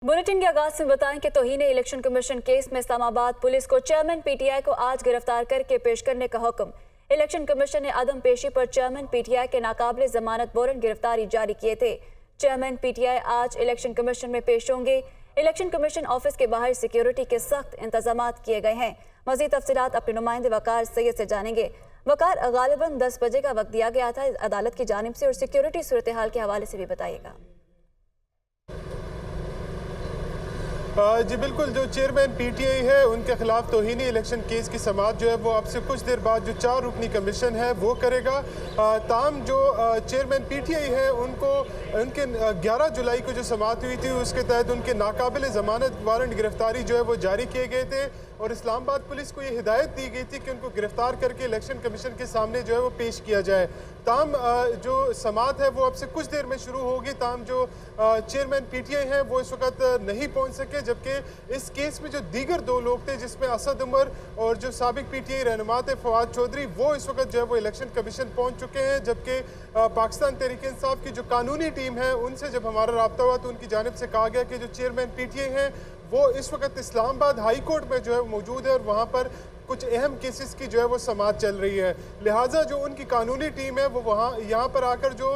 Bulletin के आगाज में बताएं कि तौहीन इलेक्शन कमीशन केस में इस्लामाबाद पुलिस को चेयरमैन पीटीआई को आज गिरफ्तार करके पेश करने का हुक्म। इलेक्शन कमीशन ने अदम पेशी पर चेयरमैन पीटीआई के नाकाबिले जमानत वारंट गिरफ्तारी जारी किए थे। चेयरमैन पीटीआई आज इलेक्शन कमीशन में पेश होंगे। इलेक्शन कमीशन ऑफिस के बाहर सिक्योरिटी के सख्त इंतजाम किए गए हैं। मजीद तफसीलात अपने नुमाइंदे वकार सैयद से जानेंगे। वकार, गालिबन 10 बजे का वक्त दिया गया था अदालत की जानिब से, और सिक्योरिटी सूरत हाल के हवाले से भी बताइएगा। जी बिल्कुल, जो चेयरमैन पीटीआई है उनके खिलाफ तौहीनी इलेक्शन केस की समाअत जो है वो अब से कुछ देर बाद जो 4 रुकनी कमीशन है वो करेगा। ताम जो चेयरमैन पीटीआई है उनको उनके 11 जुलाई को जो समाअत हुई थी उसके तहत उनके नाकाबिले ज़मानत वारंट गिरफ्तारी जो है वो जारी किए गए थे और इस्लामाबाद पुलिस को ये हिदायत दी गई थी कि उनको गिरफ्तार करके इलेक्शन कमीशन के सामने जो है वो पेश किया जाए। ताम जो समाअत है वो अब से कुछ देर में शुरू होगी। ताम जो चेयरमैन पीटीआई है वो इस वक्त नहीं पहुंच सके, जबकि इस केस में जो दीगर 2 लोग थे जिसमें असद उमर और जो साबिक पीटीआई रहनुमा थे फवाद चौधरी, वो इस वक्त जो है वो इलेक्शन कमीशन पहुंच चुके हैं। जबकि पाकिस्तान तहरीक इंसाफ की जो कानूनी टीम है उनसे जब हमारा रब्ता हुआ तो उनकी जानिब से कहा गया कि जो चेयरमैन पीटीआई है वो इस वक्त इस्लामाबाद हाई कोर्ट में जो है मौजूद है और वहाँ पर कुछ अहम केसेस की जो है वो समाअत चल रही है। लिहाजा जो उनकी कानूनी टीम है वो यहाँ पर आकर जो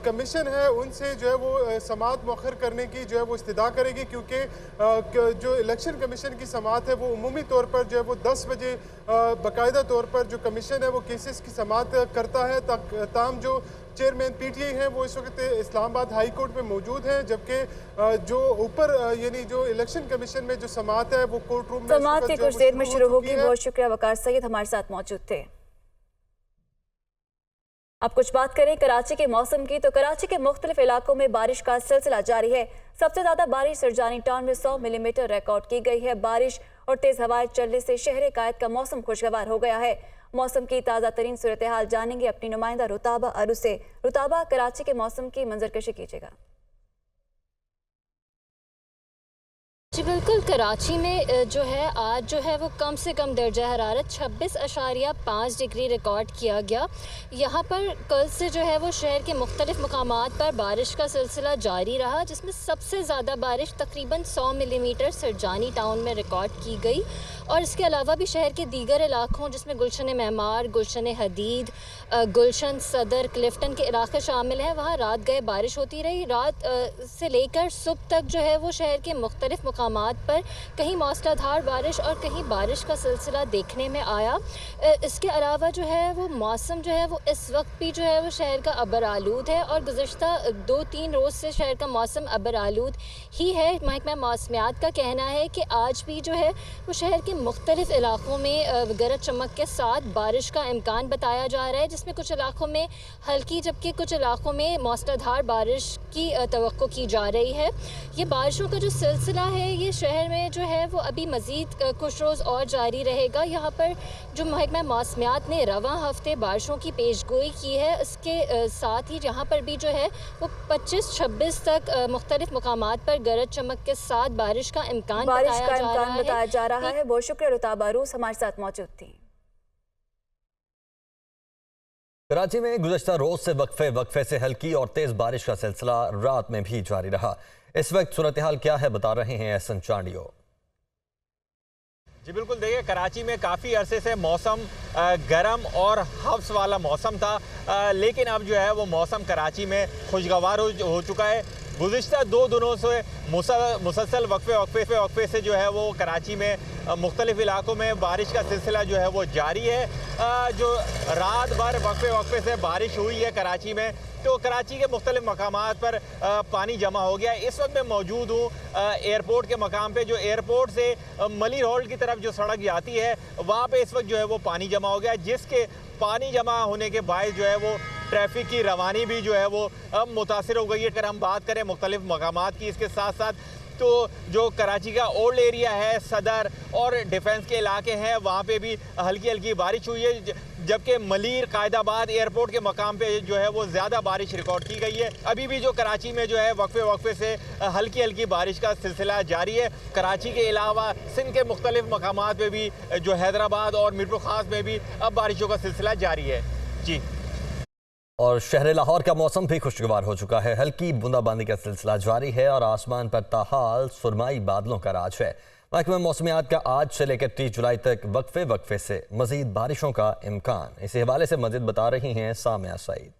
कमीशन है उनसे जो है वो समाअत मौखर करने की जो है वो इस्तदा करेगी, क्योंकि जो इलेक्शन कमीशन की समाअत है वो उमूमी तौर पर जो है वो 10 बजे बाकायदा तौर पर जो कमीशन है वो केसेस की समाअत करता है। ताम जो चेयरमैन पीटीआई हैं वो इस वक्त इस्लामाबाद हाई कोर्ट में मौजूद हैं, जबकि जो ऊपर यानी जो इलेक्शन कमीशन में जो समाअत है वो कोर्ट रूम में समाअत की कुछ देर में शुरू होगी। बहुत शुक्रिया वकार सैयद हमारे साथ मौजूद थे। अब कुछ बात करें कराची के मौसम की, तो कराची के मुख्तलिफ इलाकों में बारिश का सिलसिला जारी है। सबसे ज्यादा बारिश सरजानी टाउन में 100 मिलीमीटर रिकॉर्ड की गई है। बारिश और तेज हवाएं चलने से शहर कायद का मौसम खुशगवार हो गया है। मौसम की ताज़ा तरीन सूरत हाल जानेंगे अपनी नुमाइंदा रुताबा अरू से। रुताबा, कराची के मौसम की मंजरकशी कीजिएगा। जी बिल्कुल, कराची में जो है आज जो है वो कम से कम दर्जा हरारत 26.5 डिग्री रिकॉर्ड किया गया। यहाँ पर कल से जो है वो शहर के मुख्तलिफ मकामात पर बारिश का सिलसिला जारी रहा, जिसमें सबसे ज़्यादा बारिश तकरीबन 100 मिलीमीटर सरजानी टाउन में रिकॉर्ड की गई। और इसके अलावा भी शहर के दीगर इलाकों जिसमें गुलशन मेहमार, गुलशन हदीद, गुलशन सदर, क्लिफ्टन के इलाके शामिल हैं, वहाँ रात गए बारिश होती रही। रात से लेकर सुबह तक जो है वो शहर के मुख्तलिफ मकामात पर कहीं मौसलाधार बारिश और कहीं बारिश का सिलसिला देखने में आया। इसके अलावा जो है वो मौसम जो है वो इस वक्त भी जो है वो शहर का अबर आलूद है और गुज़श्ता 2-3 रोज़ से शहर का मौसम अबर आलूद ही है। महकमा मौसमियात का कहना है कि आज भी जो है वो शहर के मुख्तलिफ इलाकों में गरज चमक के साथ बारिश का इम्कान बताया जा रहा है, जिसमें कुछ इलाकों में हल्की जबकि कुछ इलाकों में मौसलाधार बारिश की तवक्को की जा रही है। ये बारिशों का जो सिलसिला है ये शहर में जो है वो अभी मज़ीद कुछ रोज़ और जारी रहेगा। यहाँ पर जो महकमा मौसमियात ने रवां हफ्ते बारिशों की पेशगोई की है, इसके साथ ही यहाँ पर भी जो है वो 25-26 तक मुख्तलिफ मकामात पर गरज चमक के साथ बारिश का इम्कान बताया जा रहा है। बहुत शुक्रिया रुताबा रूस हमारे साथ मौजूद थी। कराची में गुज़श्ता रोज से वक्फे से हल्की और तेज बारिश का सिलसिला रात में भी जारी रहा। इस वक्त सूरत हाल क्या है बता रहे हैं एहसन चांडियो। जी बिल्कुल, देखिए कराची में काफ़ी अरसे से मौसम गर्म और हफ्स वाला मौसम था, लेकिन अब जो है वो मौसम कराची में खुशगवार हो चुका है। गुज़िश्ता 2 दिनों से मुसलसल वक्फे से जो है वो कराची में मुख्तलिफ इलाकों में बारिश का सिलसिला जो है वो जारी है। जो रात भर वक्फे से बारिश हुई है कराची में, तो कराची के मुख्तलिफ मकामात पर पानी जमा हो गया। इस वक्त मैं मौजूद हूँ एयरपोर्ट के मकाम पे। जो एयरपोर्ट से मलिर हॉल्ट की तरफ जो सड़क जाती है वहाँ पे इस वक्त जो है वो पानी जमा हो गया, जिसके पानी जमा होने के बायस जो है वो ट्रैफिक की रवानी भी जो है वो मुतासिर हो गई है। अगर हम बात करें मुख्तलिफ मकामात की, इसके साथ साथ तो जो कराची का ओल्ड एरिया है, सदर और डिफेंस के इलाके हैं, वहाँ पे भी हल्की हल्की बारिश हुई है, जबकि मलीर कायदाबाद एयरपोर्ट के मकाम पे जो है वो ज़्यादा बारिश रिकॉर्ड की गई है। अभी भी जो कराची में जो है वक्फे से हल्की हल्की बारिश का सिलसिला जारी है। कराची के अलावा सिंध के मुख्तलिफ मकामात पे भी जो हैदराबाद और मीरपुर खास में भी अब बारिशों का सिलसिला जारी है। जी। और शहर लाहौर का मौसम भी खुशगवार हो चुका है। हल्की बूंदाबांदी का सिलसिला जारी है और आसमान पर ताहाल सुरमाई बादलों का राज है। महकमा मौसमियात का आज से लेकर 30 जुलाई तक वक्फे से मजीद बारिशों का इम्कान। इसी हवाले से मजीद बता रही हैं सामिया सईद।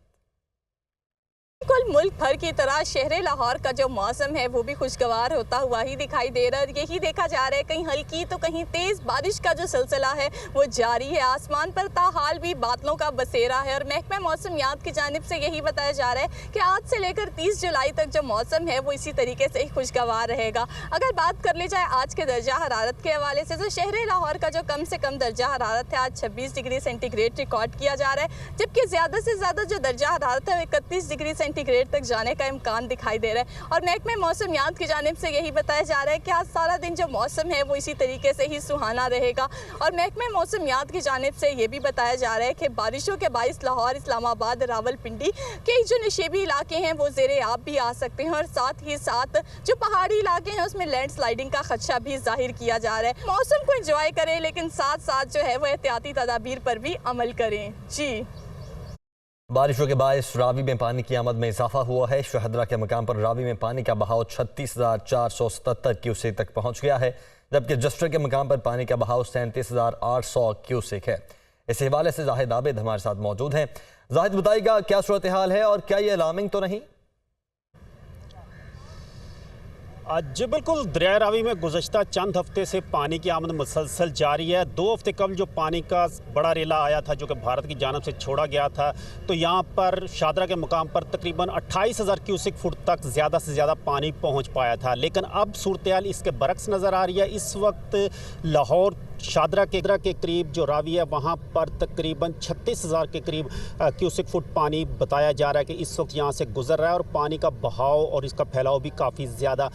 बिल्कुल मुल्क भर की तरह शहर लाहौर का जो मौसम है वो भी खुशगवार होता हुआ ही दिखाई दे रहा है। यही देखा जा रहा है, कहीं हल्की तो कहीं तेज़ बारिश का जो सिलसिला है वो जारी है। आसमान पर ताहाल भी बादलों का बसेरा है और महकमा मौसमियात की जानिब से यही बताया जा रहा है कि आज से लेकर 30 जुलाई तक जो मौसम है वो इसी तरीके से ही खुशगवार रहेगा। अगर बात कर ली जाए आज के दर्जा हरारत के हवाले से, तो शहर लाहौर का जो कम से कम दर्जा हरारत है आज 26 डिग्री सेंटीग्रेड रिकॉर्ड किया जा रहा है, जबकि ज़्यादा से ज़्यादा जो दर्जा हरारत है 31 डिग्री सेंटीग्रेड तक जाने का इम्कान दिखाई दे रहा है। और महकमे मौसमियात की जानिब से यही बताया जा रहा है कि आज सारा दिन जो मौसम है वो इसी तरीके से ही सुहाना रहेगा। और महकमे मौसमियात की जानिब से ये भी बताया जा रहा है कि बारिशों के बाइस लाहौर, इस्लामाबाद, रावलपिंडी के जो नशेबी इलाके हैं वो ज़ेरे आब भी आ सकते हैं और साथ ही साथ जो पहाड़ी इलाके हैं उसमें लैंडस्लाइडिंग का खदशा भी जाहिर किया जा रहा है। मौसम को एंजॉय करें, लेकिन साथ साथ जो है वो एहतियाती तदाबीर पर भी अमल करें। जी, बारिशों के बायस रावी में पानी की आमद में इजाफा हुआ है। शहदरा के मकाम पर रावी में पानी का बहाव 36,477 क्यूसेक तक पहुंच गया है, जबकि जस्टर के मकाम पर पानी का बहाव 37,800 क्यूसेक है। इस हवाले से जाहिद आबिद हमारे साथ मौजूद हैं। जाहिद, बताइएगा क्या सूरत हाल है और क्या ये अलार्मिंग तो नहीं? जी बिल्कुल, दरिया रावी में गुज़श्ता चंद हफ्ते से पानी की आमद मुसलसल जारी है। 2 हफ्ते कबल जो पानी का बड़ा रेला आया था जो कि भारत की जानब से छोड़ा गया था, तो यहाँ पर शादरा के मुकाम पर तकरीबन 28,000 क्यूसेक फुट तक ज़्यादा से ज़्यादा पानी पहुँच पाया था। लेकिन अब सूरत हाल इसके बरक्स नज़र आ रही है। इस वक्त लाहौर शादरा के करीब जो रावी है वहाँ पर तकरीबन 36,000 के करीब क्यूसेक फुट पानी बताया जा रहा है कि इस वक्त यहाँ से गुजर रहा है और पानी का बहाव और इसका फैलाव भी काफ़ी ज़्यादा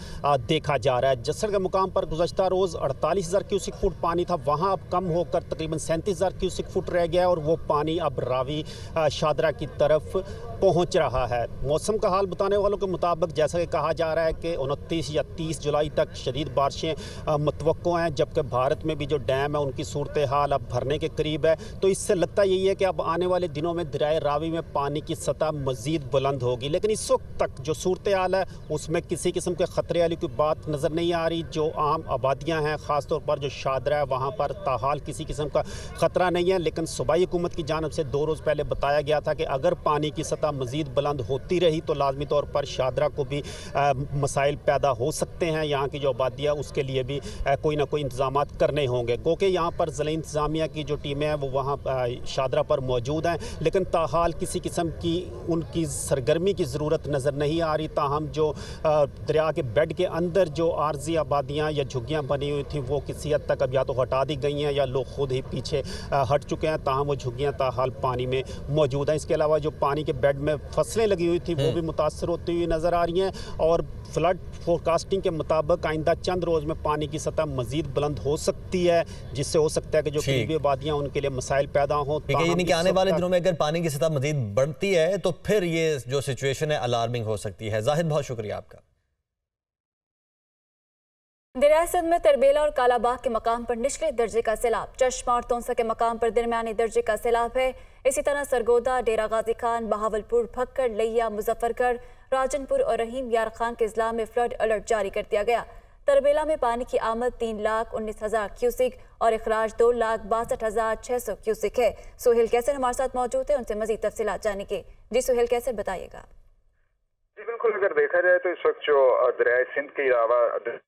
देखा जा रहा है। जस्सर के मुकाम पर गुज़श्ता रोज़ 48,000 क्यूसेक फुट पानी था, वहाँ अब कम होकर तकरीबन 37,000 क्यूसेक फुट रह गया है और वो पानी अब रावी शादरा की तरफ पहुँच रहा है। मौसम का हाल बताने वालों के मुताबिक जैसा कि कहा जा रहा है कि 29 या 30 जुलाई तक शदीद बारिशें मुतवक्को हैं, जबकि भारत में भी जो डैम है उनकी सूरत हाल अब भरने के करीब है। तो इससे लगता यही है कि अब आने वाले दिनों में दरिया रावी में पानी की सतह मज़ीद बुलंद होगी। लेकिन इस वक्त तक जो सूरत हाल है उसमें किसी किस्म के ख़तरे वाली कोई बात नज़र नहीं आ रही। जो आम आबादियाँ हैं, ख़ास तौर पर जो शादरा है, वहाँ पर ताहाल किसी किस्म का ख़तरा नहीं है। लेकिन सूबाई हुकूमत की जानब से 2 रोज़ पहले बताया गया था कि अगर पानी की सतह मज़ीद बुलंद होती रही तो लाजमी तौर पर शादरा को भी मसाइल पैदा हो सकते हैं। यहाँ की जो आबादियाँ उसके लिए भी कोई ना कोई इंतजाम करने होंगे, क्योंकि यहाँ पर ज़िला इंतज़ामिया की जो टीमें हैं वो वहाँ शादरा पर मौजूद हैं। लेकिन ताहाल किसी किस्म की उनकी सरगर्मी की ज़रूरत नज़र नहीं आ रही। ताहम जो दरिया के बेड के अंदर जो आर्जी आबादियाँ या झुग्गियाँ बनी हुई थी वो किसी हद तक अब या तो हटा दी गई हैं या लोग खुद ही पीछे हट चुके हैं। ताहम वो झुग्गियाँ ताहाल पानी में मौजूद हैं। इसके अलावा जो पानी के बेड में फसलें लगी हुई थी वो भी मुतासर होती हुई नज़र आ रही हैं और फ्लड फोरकास्टिंग के मुताबिक आइंदा चंद रोज़ में पानी की सतह मज़ीद बुलंद हो सकती है, जिससे हो सकता है कि जो करीबी आबादियाँ उनके लिए मसाइल पैदा हों। यानी कि आने वाले दिनों में अगर पानी की सतह मज़ीद बढ़ती है तो फिर ये जो सिचुएशन है अलार्मिंग हो सकती है। जाहिद, बहुत शुक्रिया आपका। दरिया सिंध में तरबेला और कालाबाग के मकाम पर निचले दर्जे का सैलाब, चश्मा और तौंसा के मकाम पर दरमियानी दर्जे का सैलाब है। इसी तरह सरगोदा, डेरा गाजी खान, बहावलपुर, भक्कड़, लिया, मुजफ्फरगढ़, राजनपुर और रहीम यार खान के अजला में फ्लड अलर्ट जारी कर दिया गया। तरबेला में पानी की आमद 3,19,000 क्यूसिक और अखराज 2,62,600 क्यूसिक है। सुहेल कैसर हमारे साथ मौजूद है, उनसे मजीद तफसीलात जानेंगे। जी सुहेल कैसर, बताइएगा। जी बिल्कुल, अगर देखा जाए तो इस वक्त जो दरिया सिंध के अलावा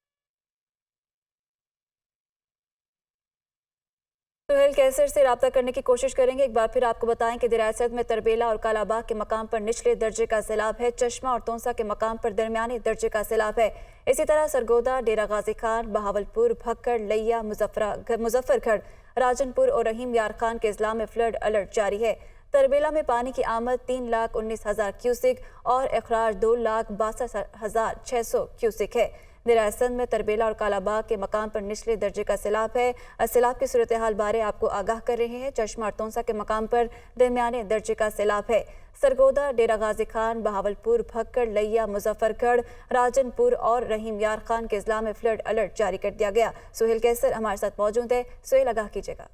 सुहेल कैसर से रब्ता करने की कोशिश करेंगे। एक बार फिर आपको बताएं कि दरिया सिंध में तरबेला और कालाबाग के मकाम पर निचले दर्जे का सैलाब है। चश्मा और तौंसा के मकाम पर दरमियानी दर्जे का सैलाब है। इसी तरह सरगोदा, डेरा गाजी खान, बहावलपुर, भक्कड़, लिया, मुजफ्फरगढ़, राजनपुर और रहीम यार खान के अजला में फ्लड अलर्ट जारी है। तरबेला में पानी की आमद 3,19,000 क्यूसिक और अखराज 2,62,600 क्यूसिक है। दरिया सिंध में तरबेला और कालाबाग के मकाम पर निचले दर्जे का सैलाब है। सैलाब की सूरत हाल बारे आपको आगाह कर रहे हैं। चश्मा और तौंसा के मकाम पर दरमियाने दर्जे का सैलाब है। सरगोदा, डेरा गाजी खान, बहावलपुर, भक्कड़, लिया, मुजफ्फरगढ़, राजनपुर और रहीम यार खान के अजला में फ्लड अलर्ट जारी कर दिया गया। सुहेल कैसर हमारे साथ मौजूद है। सुहेल, आगाह कीजिएगा।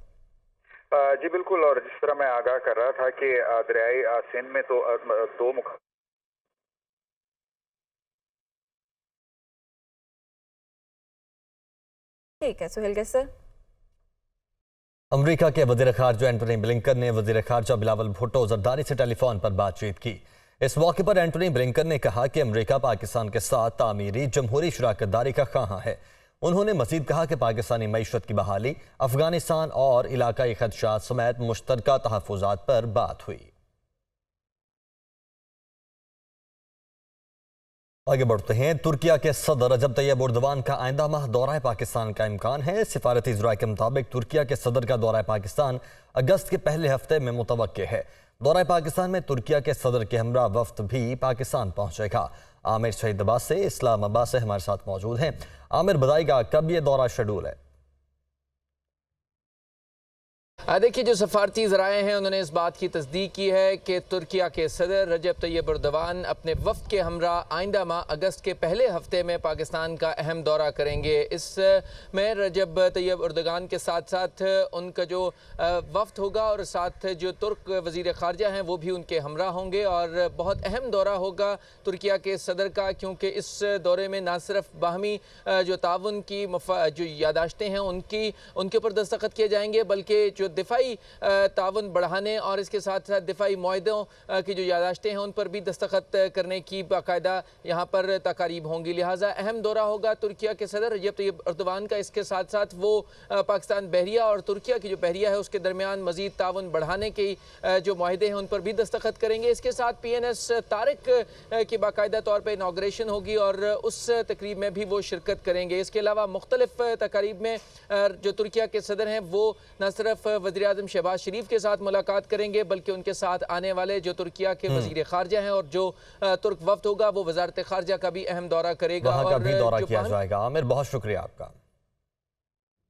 जी बिल्कुल, और जिस तरह मैं आगाह कर रहा था कि दरियाई सिंध में तो दो मुख ठीक है सुहेल सर। अमेरिका के वज़ीर ख़ारजा एंटोनी ब्लिंकन ने वज़ीर ख़ारजा बिलावल भुट्टो जरदारी से टेलीफोन पर बातचीत की। इस मौके पर एंटोनी ब्लिंकन ने कहा कि अमेरिका पाकिस्तान के साथ तामीरी जमहूरी शराकतदारी का ख़्वाहां है। उन्होंने मजीद कहा कि पाकिस्तानी मईशत की बहाली, अफगानिस्तान और इलाकाई खदशात समेत मुश्तरका तहफ़्फ़ुज़ात पर बात हुई। आगे बढ़ते हैं। तुर्किया के सदर रजब तैयब एर्दोगान का आइंदा माह दौरा पाकिस्तान का इम्कान है। सिफारती ज़राए के मुताबिक तुर्किया के सदर का दौरा पाकिस्तान अगस्त के पहले हफ्ते में मुतवक्के है। दौरा पाकिस्तान में तुर्किया के सदर के हमरा वफ्द भी पाकिस्तान पहुंचेगा। आमिर शहीद अब्बास से इस्लामाबाद से हमारे साथ मौजूद हैं। आमिर, बताइएगा कब ये दौरा शेड्यूल है? देखिए, जो सफारती ज़राए हैं उन्होंने इस बात की तस्दीक की है कि तुर्किया के सदर रजब तैयब एर्दोगान अपने वफ़द के हमरा आइंदा माह अगस्त के पहले हफ्ते में पाकिस्तान का अहम दौरा करेंगे। इसमें रजब तैयब एर्दोगान के साथ साथ उनका जो वफ़द होगा और साथ जो तुर्क वज़ीर ख़ारजा हैं वो भी उनके हमरा होंगे और बहुत अहम दौरा होगा तुर्किया के सदर का, क्योंकि इस दौरे में ना सिर्फ बाहमी जो ताउन की जो यादाश्तें हैं उनके ऊपर दस्तखत किए जाएंगे, बल्कि जो दिफाई ताउन बढ़ाने और इसके साथ साथ दिफाई मुआहदों की जो यादाश्तें हैं उन पर भी दस्तखत करने की बाकायदा यहाँ पर तकारीब होंगी। लिहाजा अहम दौरा होगा तुर्किया के सदर रजब तैयब एर्दोगान का। इसके साथ साथ वो पाकिस्तान बहरिया और तुर्किया की जो बहरिया है उसके दरमियान मजीद ताउन बढ़ाने की जो मुआहदे हैं उन पर भी दस्तखत करेंगे। इसके साथ PNS तारिक की बाकायदा तौर पर इनाग्रेशन होगी और उस तकरीब में भी वो शिरकत करेंगे। इसके अलावा मुख्तलिफ तकारीब में जो तुर्किया के सदर हैं वो न सिर्फ वज़ीर आज़म शहबाज शरीफ के साथ मुलाकात करेंगे, बल्कि उनके साथ आने वाले जो तुर्किया के वज़ीर ख़ारजा हैं और जो तुर्क वफ़द होगा वो वज़ारत ख़ारजा का भी अहम दौरा करेगा वहाँ का और भी दौरा जो किया जाएगा। आमिर, बहुत शुक्रिया आपका।